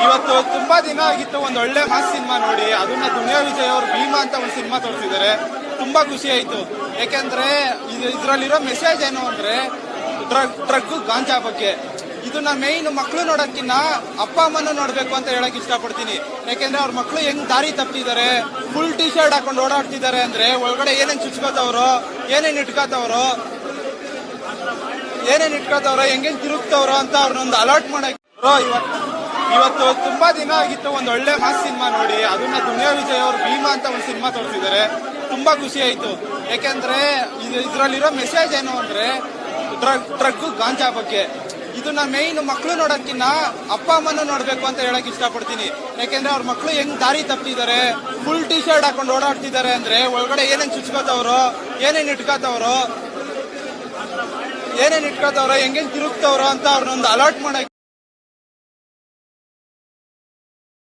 ಇವತ್ತು ತುಂಬಾ ದಿನ ಆಗಿತ್ತು ಒಂದು ಒಳ್ಳೆ ಮಾಸ್ ಸಿನಿಮಾ ನೋಡಿ. ಅದನ್ನ ದುನಿಯಾ ವಿಜಯ್ ಅವರು ಭೀಮಾ ಅಂತ ಒಂದು ಸಿನಿಮಾ ತೋರಿಸಿದ್ದಾರೆ. ತುಂಬಾ ಖುಷಿ ಆಯ್ತು. ಯಾಕೆಂದ್ರೆ ಇದ್ರಲ್ಲಿರೋ ಮೆಸೇಜ್ ಏನು ಅಂದ್ರೆ ಡ್ರಗ್ ಗಾಂಜಾ ಬಗ್ಗೆ. ಇದನ್ನ ಮೇಯ್ನ್ ಮಕ್ಳು ನೋಡೋಕ್ಕಿನ್ನ ಅಪ್ಪ ಅಮ್ಮನ ನೋಡ್ಬೇಕು ಅಂತ ಹೇಳಕ್ ಇಷ್ಟಪಡ್ತೀನಿ. ಯಾಕೆಂದ್ರೆ ಅವ್ರ ಮಕ್ಳು ಹೆಂಗ್ ದಾರಿ ತಪ್ಪಿದ್ದಾರೆ, ಫುಲ್ ಟಿ ಶರ್ಟ್ ಹಾಕೊಂಡು ಓಡಾಡ್ತಿದ್ದಾರೆ ಅಂದ್ರೆ ಒಳಗಡೆ ಏನೇನ್ ಚುಚ್ಕೋತವ್ರು, ಏನೇನ್ ಇಟ್ಕೋತವ್ರು, ಹೆಂಗೇನ್ ತಿರುಗ್ತವ್ರು ಅಂತ ಅವ್ರನ್ನೊಂದು ಅಲರ್ಟ್ ಮಾಡಕ್. ಇವತ್ತು ತುಂಬಾ ದಿನ ಆಗಿತ್ತು ಒಂದು ಒಳ್ಳೆ ಮಾಸ್ ಸಿನಿಮಾ ನೋಡಿ. ಅದನ್ನ ದುನಿಯಾ ವಿಜಯ್ ಅವರು ಭೀಮಾ ಅಂತ ಒಂದು ಸಿನಿಮಾ ತೋರಿಸಿದ್ದಾರೆ. ತುಂಬಾ ಖುಷಿ ಆಯ್ತು. ಯಾಕೆಂದ್ರೆ ಇದ್ರಲ್ಲಿರೋ ಮೆಸೇಜ್ ಏನು ಅಂದ್ರೆ ಡ್ರಗ್ ಗಾಂಜಾ ಬಗ್ಗೆ. ಇದನ್ನ ಮೇಯ್ನ್ ಮಕ್ಳು ನೋಡೋಕ್ಕಿನ್ನ ಅಪ್ಪ ಅಮ್ಮನ ನೋಡ್ಬೇಕು ಅಂತ ಹೇಳಕ್ ಇಷ್ಟಪಡ್ತೀನಿ. ಯಾಕೆಂದ್ರೆ ಅವ್ರ ಮಕ್ಳು ಹೆಂಗ್ ದಾರಿ ತಪ್ಪಿದ್ದಾರೆ, ಫುಲ್ ಟಿ ಶರ್ಟ್ ಹಾಕೊಂಡು ಓಡಾಡ್ತಿದ್ದಾರೆ ಅಂದ್ರೆ ಒಳಗಡೆ ಏನೇನ್ ಚುಚ್ಕೋತವ್ರು, ಏನೇನ್ ಇಟ್ಕೋತವ್ರು, ಹೆಂಗೇನ್ ತಿರುಗ್ತವ್ರು ಅಂತ ಅವ್ರನ್ನೊಂದು ಅಲರ್ಟ್ ಮಾಡಕ್.